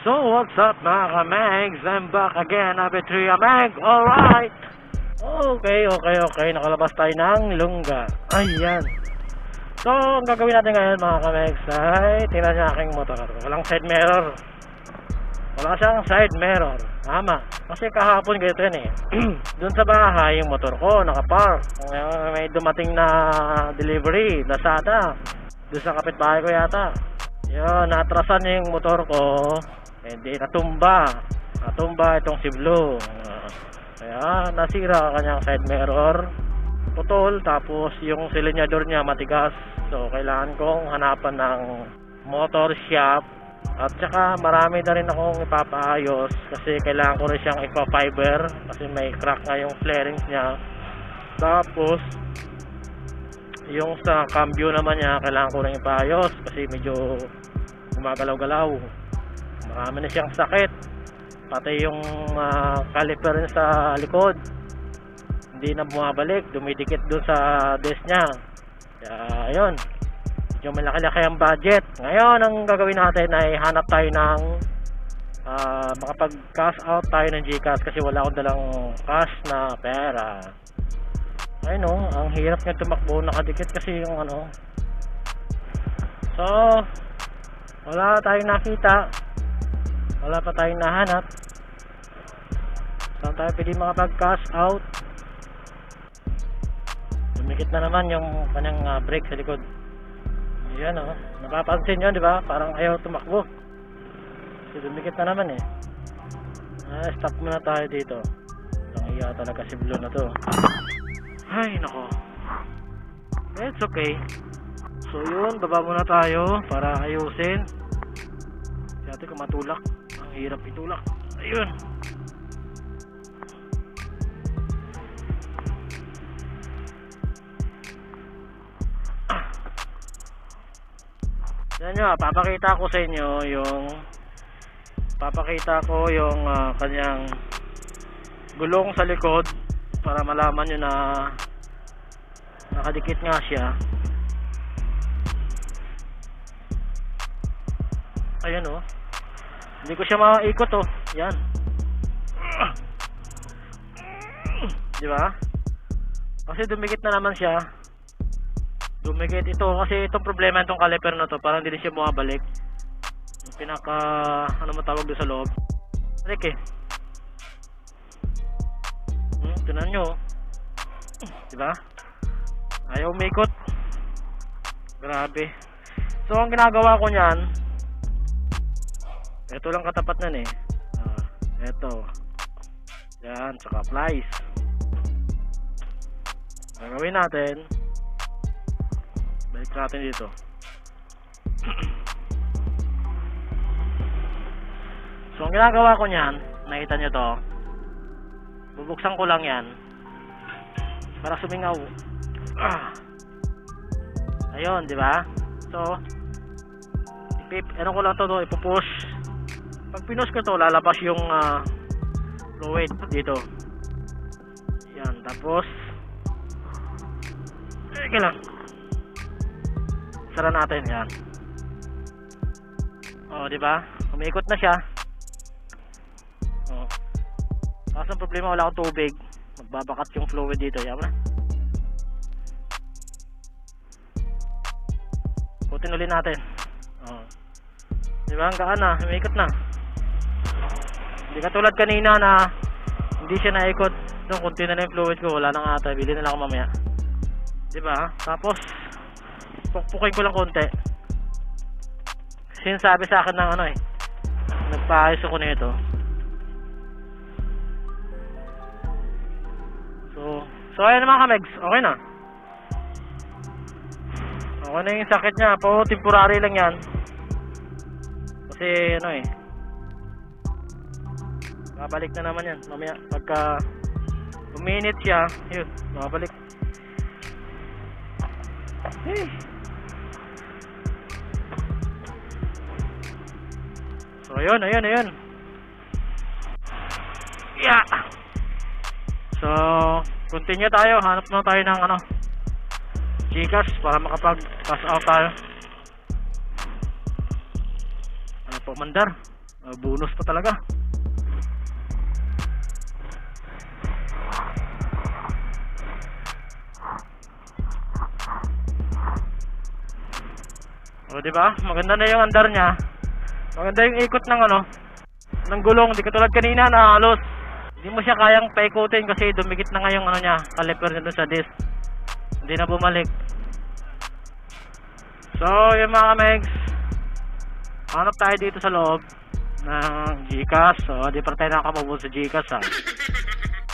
So what's up mga ka-Megs? I'm back again, Abitria Meg. Alright. Okay. Nakalabas tayo ng lungga. Ayan. So ang gagawin natin ngayon mga ka-Megs ay tingnan niyo aking motor. Walang side mirror. Wala siyang side mirror. Tama. Kasi kahapon ganito yan eh. Doon sa bahay yung motor ko nakapark. May dumating na delivery, Lazada. Doon sa kapitbahay ko yata. Yun, natrasan niya yung motor ko. Hindi, natumba itong si Blue. Kaya nasira kanyang side mirror, putol, tapos yung silinyador niya matigas. So kailangan kong hanapan ng motor shop. At saka marami na rin akong ipapaayos kasi kailangan ko rin siyang ipa-fiber kasi may crack nga yung flarings niya. Tapos yung sa cambio naman niya kailangan ko rin ipaayos kasi medyo gumagalaw-galaw. Marami na siyang sakit. Pati yung caliper sa likod hindi na bumabalik, dumidikit dun sa desk niya. Kaya ayun, medyo malaki-laki ang budget. Ngayon ang gagawin natin ay hanap tayo ng makapag-cash out tayo ng GCash kasi wala akong dalang cash na pera. Ayun o, ang hirap nga tumakbo, nakadikit kasi yung ano. So wala tayong nakita, wala pa tayong nahanap. Saan tayo pwede makapag-cash out? Dumikit na naman yung kanyang brake sa likod. Yan o, napapansin nyo diba? Parang ayaw tumakbo kasi dumikit na naman eh. Stop muna tayo dito. Ang iya talaga si Blue na to. Ay nako, it's okay. So yun, baba muna tayo para ayusin. Dati ko matulak, ang hirap itulak. Ayun. Yan nyo, papakita ko sa inyo yung kanyang gulong sa likod para malaman nyo na nakadikit nga siya. Ayan o, hindi ko siya maikot o. Yan, diba? Kasi dumikit na naman siya. Dumikit ito kasi itong problema itong caliper na to, parang hindi siya bumabalik. Yung pinaka ano mo tawag doon sa loob, balik eh. Tinan nyo, diba? Ayaw umikot. Grabe. So ang ginagawa ko niyan, ito lang katapat nun eh. Ito. Yan, tsaka plies. Gagawin natin, balik natin dito. So ang ginagawa ko niyan, nakita nyo to, bubuksan ko lang yan para sumingaw. Ayun, di ba? So ano ko lang to, ipupush. Pag pinush ko to, lalabas yung fluid dito. Yan, tapos okay lang, sara natin yan. Di ba? Umiikot na siya. Kaso ang problema, wala akong tubig. Magbabakat yung fluid dito. Yan na. Putin ulit natin. Diba? Ang gaan na. Umiikot na. Hindi katulad kanina na hindi siya naikot. Doon, kunti na yung fluid ko. Wala nang ata. Bili na lang ako mamaya. Diba? Tapos pukpukin ko lang konti. Sinasabi sa akin ng ano eh, nagpaayos ako nito. So ayan mga ka-Megs, okay na. Okay na yung sakit niya. Po, temporary lang yan. Kasi ano eh, babalik na naman yan mamaya. Pagka uminit siya, yun, babalik. So ayun. Yeah. So continue tayo, hanap na tayo ng ano, GCash para makapag-cash out tayo. Ano po, mandar? Bonus pa talaga. O diba? Maganda na yung andar niya. Maganda yung ikot ng ng gulong. Di katulad kanina na halos hindi mo siya kayang paikutin kasi dumikit na nga yung niya, caliper niya dun sa disc. Hindi na bumalik. So yung mga kamegs, hanap tayo dito sa loob ng Gcash. So di pa tayo nakamove sa Gcash ha.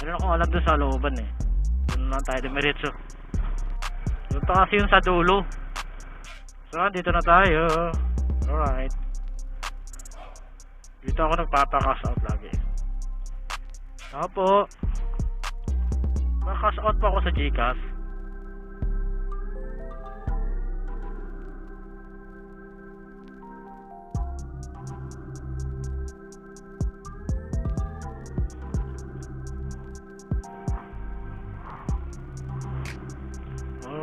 Meron akong alam doon sa looban eh. Doon lang tayo dumiretso. Doon pa kasi yung sa dulo. So dito na tayo. Alright. Dito ako nagpapakash out lagi. Opo. Makash out pa ako sa Gcash.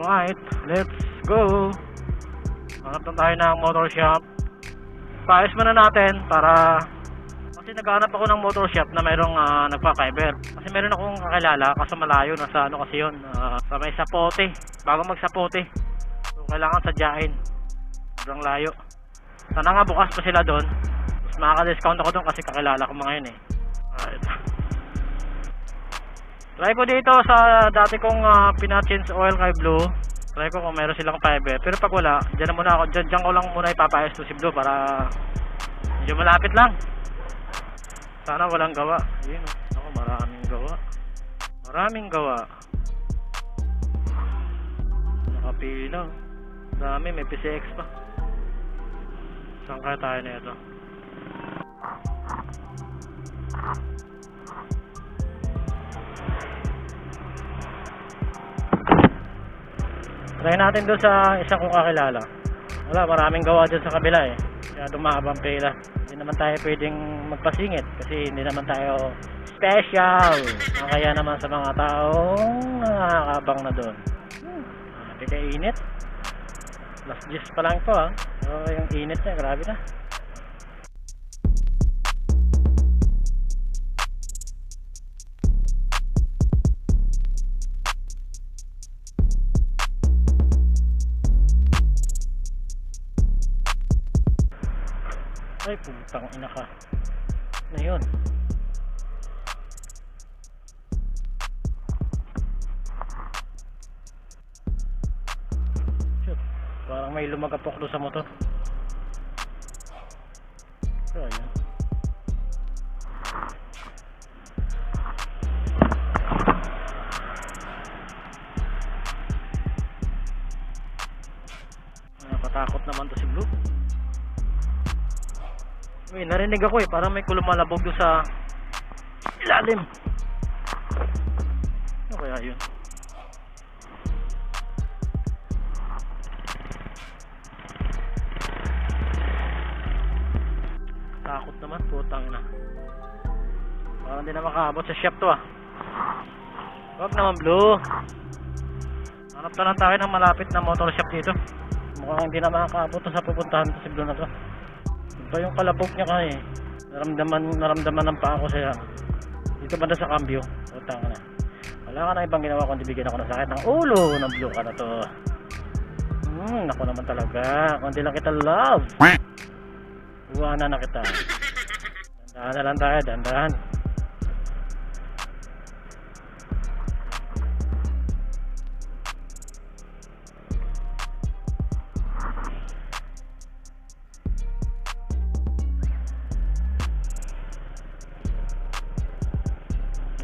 Alright, let's go. Hanap na tayo ng motor shop. Paayos muna natin para kasi naghahanap ako ng motor shop na mayroong nagpa-fiber. Kasi meron akong kakilala kaso malayo na sa kasi yun, sa may Sapote. Bago mag-Sapote. So kailangan sadyain. Sobrang layo. Sana nga bukas pa sila doon. Mas makaka-discount ako doon kasi kakilala ko mga yun eh. Alright. Try ko dito sa dati kong pina-change oil kay Blue. Try ko kung meron silang fiber. Pero pag wala, dyan muna ako. Dyan ko lang muna ipapayos to si Blue para medyo malapit lang. Sana walang gawa. Ayun, ako maraming gawa. Maraming gawa. Nakapila. Dami, may PCX pa. Saan kaya tayo na ito? Try natin doon sa isang kong kakilala. Wala, maraming gawa dyan sa kabila eh. Kaya dumabang pila. Hindi naman tayo pwedeng magpasingit kasi hindi naman tayo special. Kaya naman sa mga taong nakakabang na doon. Pika-init. Last 10 pa lang ito So yung init niya, grabe na. Ay, putang ina ka. Na yun. Shit. Parang may lumagapok doon sa motor. So, ayan. Nakatakot naman to si Blue. May narinig ako eh, parang may lumalabog doon sa ilalim. Ano kaya yun? Takot naman, putang ina. Parang hindi na makaabot sa shop to Wag naman Blue. Hanap na lang tayo ng malapit na motor shop dito. Mukhang hindi na makakaabot sa pupuntahan to si Blue na to. Ito yung kalabog niya kasi naramdaman ng paa ko siya dito banda sa cambio. Utang na. Wala ka na ibang ginawa kundi bigyan ako ng sakit ng ulo ng Blue ka na to. Naku naman talaga. Kundi lang kita love. Uwanan na kita. Dandahan na lang tayo, dandahan.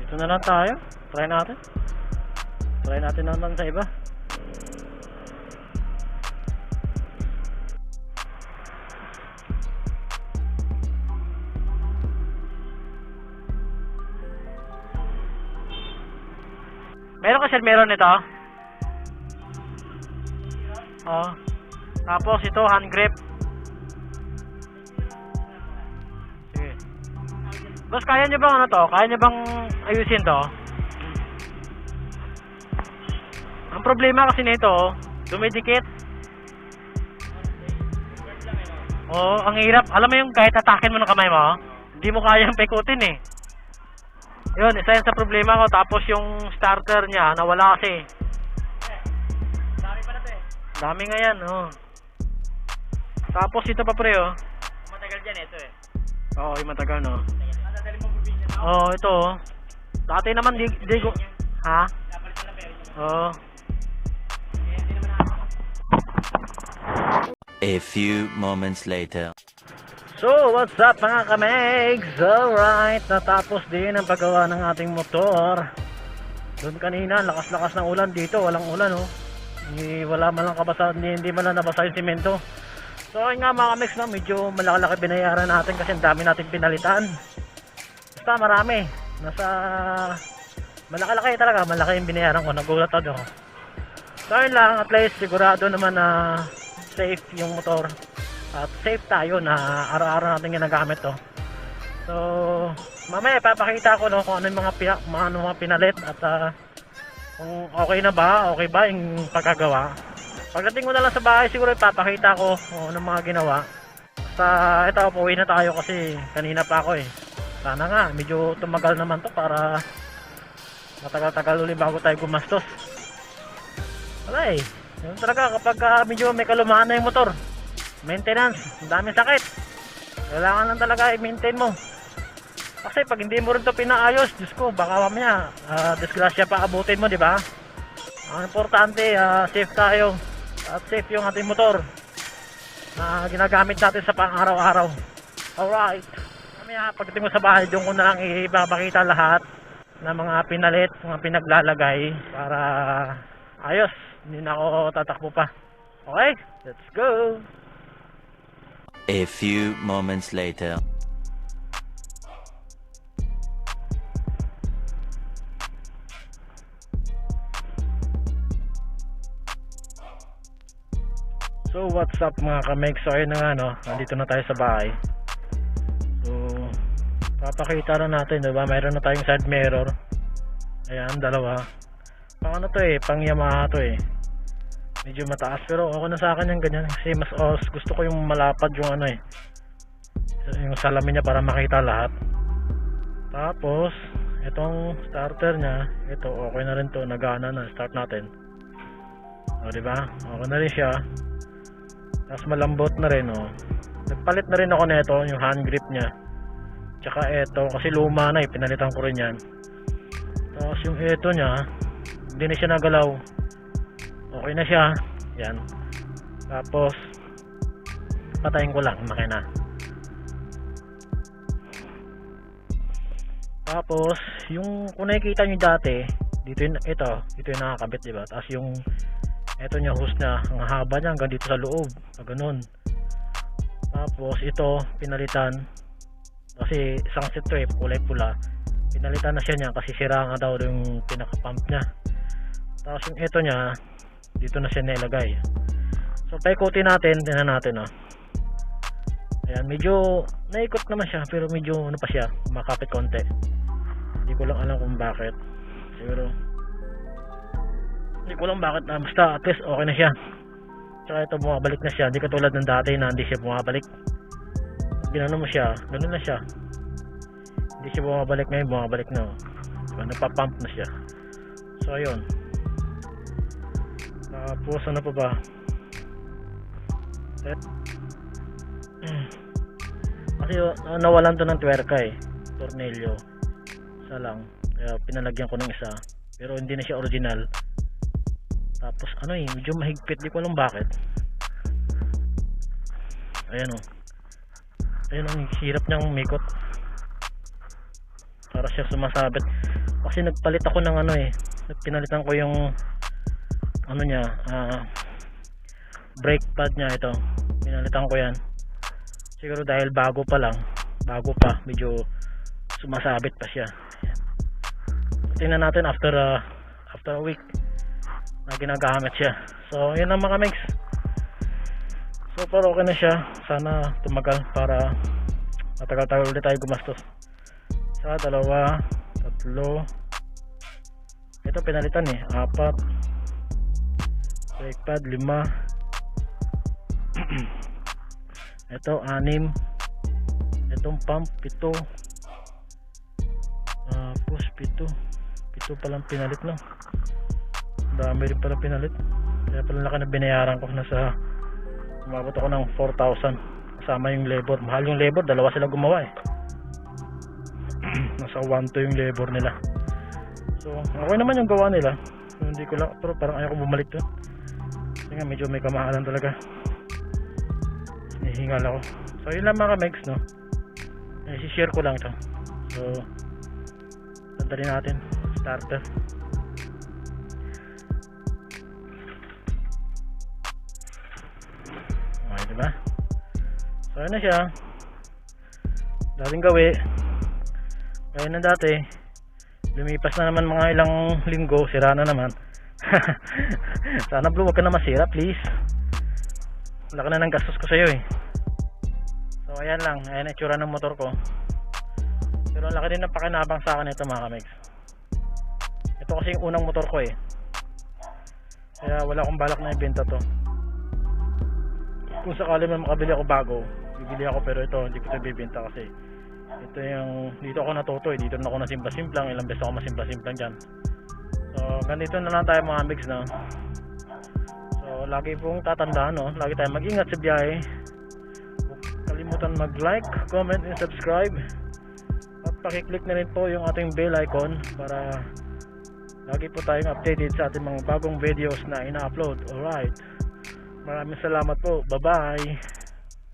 Dito na lang tayo. Try natin. Try natin naman sa iba. Meron kasi meron ito. Tapos ito hand grip. Sige. Boss, kaya nyo bang Kaya nyo bang ayusin to? Ang problema kasi nito, dumidikit. Oo, ang hirap. Alam mo yung kahit atakin mo ng kamay mo, hindi mo kayang pekutin eh. Yun, isa yan sa problema ko. Tapos yung starter niya, nawala kasi. Dami pa na to eh. Dami nga yan, oh. Tapos ito pa pre, oh. Matagal dyan ito eh. Oo, yung matagal, no. Nadali mo probinsya na. Oo, ito, oh. Dati naman, di ko... Ha? Napalitan na pero yun. Oo. Hindi naman nakakita. A few moments later. So, what's up mga kamegs? Alright, natapos din ang paggawa ng ating motor. Doon kanina, lakas-lakas ng ulan. Dito, walang ulan, oh. Wala man lang kabasa, hindi man lang nabasa yung simento. So, ayun nga mga kamegs, no, medyo malaki-laki binayaran natin kasi ang dami natin pinalitan. Basta marami. Nasa... malaki-laki talaga, malaki yung binayaran ko. Nagulat ako. So, ayun lang, at least sigurado naman na safe yung motor. At safe tayo na araw-araw natin ginagamit to. So, mamaya papakita ko no kung ano yung mga pinalit at kung okay na ba, okay ba yung pagkagawa. Pagdating ko na lang sa bahay siguro ipapakita ko kung ano mga ginawa. Basta ito, pauwi na tayo kasi kanina pa ako eh. Sana nga, medyo tumagal naman to para matagal-tagal ulit bago tayo gumastos. Wala eh. Yun talaga kapag medyo may kalumaan na yung motor. Maintenance, ang daming sakit. Kailangan lang talaga i-maintain mo. Kasi pag hindi mo rin to pinaayos, Diyos ko, baka mamaya disgrasya pa abutin mo, di ba? Ang importante, safe tayo. At safe yung ating motor na ginagamit natin sa pang-araw-araw. Alright. Mamaya pagdating mo sa bahay, doon ko na lang ibabakita lahat ng mga pinalit, mga pinaglalagay para ayos. Hindi na ako tatakbo pa. Okay? Let's go! A few moments later. So what's up mga kameg? So ayun na nga no, nandito na tayo sa bahay. So papakita na natin, diba? Mayroon na tayong side mirror. Ayan, dalawa. Pang ano to eh, pang Yamaha to eh. Medyo mataas pero okay na sa akin yung ganyan kasi mas gusto ko yung malapad yung ano eh, yung salamin niya para makita lahat. Tapos itong starter niya, ito okay na rin to, nagana na, start natin. O diba? Okay na rin siya. Tapos malambot na rin oh. Nagpalit na rin ako nito, yung hand grip niya. Tsaka ito kasi luma na eh, pinalitan ko rin yan. Tapos yung ito niya, hindi na siya nagalaw. Okay na siya. Yan. Tapos patayin ko lang yung makina. Tapos yung kung nakikita nyo dati, dito yung ito yung nakakabit, diba? Tapos yung ito niya hose niya, ang haba niya hanggang dito sa loob. Ganun. Tapos ito pinalitan kasi sunset to eh, kulay pula. Pinalitan na siya niya kasi sira nga daw yung pinaka pump niya. Tapos yung ito niya, dito na siya nilagay. So paikutin natin, tingnan natin oh. Ayan, medyo naikot naman siya pero medyo ano pa siya, makapit konti. Hindi ko lang alam kung bakit. Siguro hindi ko lang bakit, basta at least okay na siya. Tsaka ito bumabalik na siya, hindi katulad ng dati na hindi siya bumabalik. Ginano mo siya, ganun na siya. Hindi siya bumabalik, ngayon bumabalik na oh. Diba, napapump na siya. So ayun. Tapos ano pa ba? Kasi nawalan to ng twerka eh, tornilyo. Isa lang. Kaya pinalagyan ko ng isa. Pero hindi na siya original. Tapos ano eh, medyo mahigpit, di ko alam bakit. Ayan oh. Ayan, ang hirap niyang umikot. Para siya sumasabit. Kasi nagpalit ako ng ano eh. Pinalitan ko yung ano niya, brake pad niya ito. Pinalitan ko yan. Siguro dahil bago pa lang. Bago pa, medyo sumasabit pa siya. Tingnan natin after a week na ginagamit siya. So, yun ang mga mix. So, pero okay na siya. Sana tumagal para matagal-tagal ulit tayo gumastos. Isa, dalawa, tatlo. Ito pinalitan eh. 4. Brake pad, 5. Ito 6. Itong pump 7. Push 7 palang pinalit, no? Dami rin pala pinalit. Kaya pala laki na binayaran ko. Umabot ako ng 4,000 kasama yung labor. Mahal yung labor, dalawa sila gumawa eh. Nasa 1,2 yung labor nila. So okay naman yung gawa nila. So, hindi ko lang, pero parang ayaw ko bumalik to. Kasi nga medyo may kamahalan talaga. Hinihingal ako. So yun lang mga megs, no? I-share ko lang ito. So tanda natin starter. Okay, diba? So ayun na siya. Dating gawi. Kaya na dati. Lumipas na naman mga ilang linggo. Sira na naman. Sana Blue, wag ka na masira please. Laki na ng gastos ko sa'yo eh. So ayan lang. Ayan ang itsura ng motor ko. Pero ang laki din ng pakinabang sa akin ito mga kamegs. Ito kasi yung unang motor ko eh. Kaya wala akong balak na ibenta to. Kung sakali man makabili ako bago, bibili ako, pero ito hindi ko ito bibenta kasi ito yung, dito ako natuto eh. Dito na ako nasimpa-simplang, ilang beses ako masimpa-simplang dyan. So ganito na lang tayo mga kamegs, no? So lagi pong tatandaan, no? Lagi tayo mag-ingat sa biyahe. Huwag kalimutan mag-like, comment, and subscribe. At pakiclick na rin po yung ating bell icon para lagi po tayong updated sa ating mga bagong videos na ina-upload. Alright, maraming salamat po. Bye bye.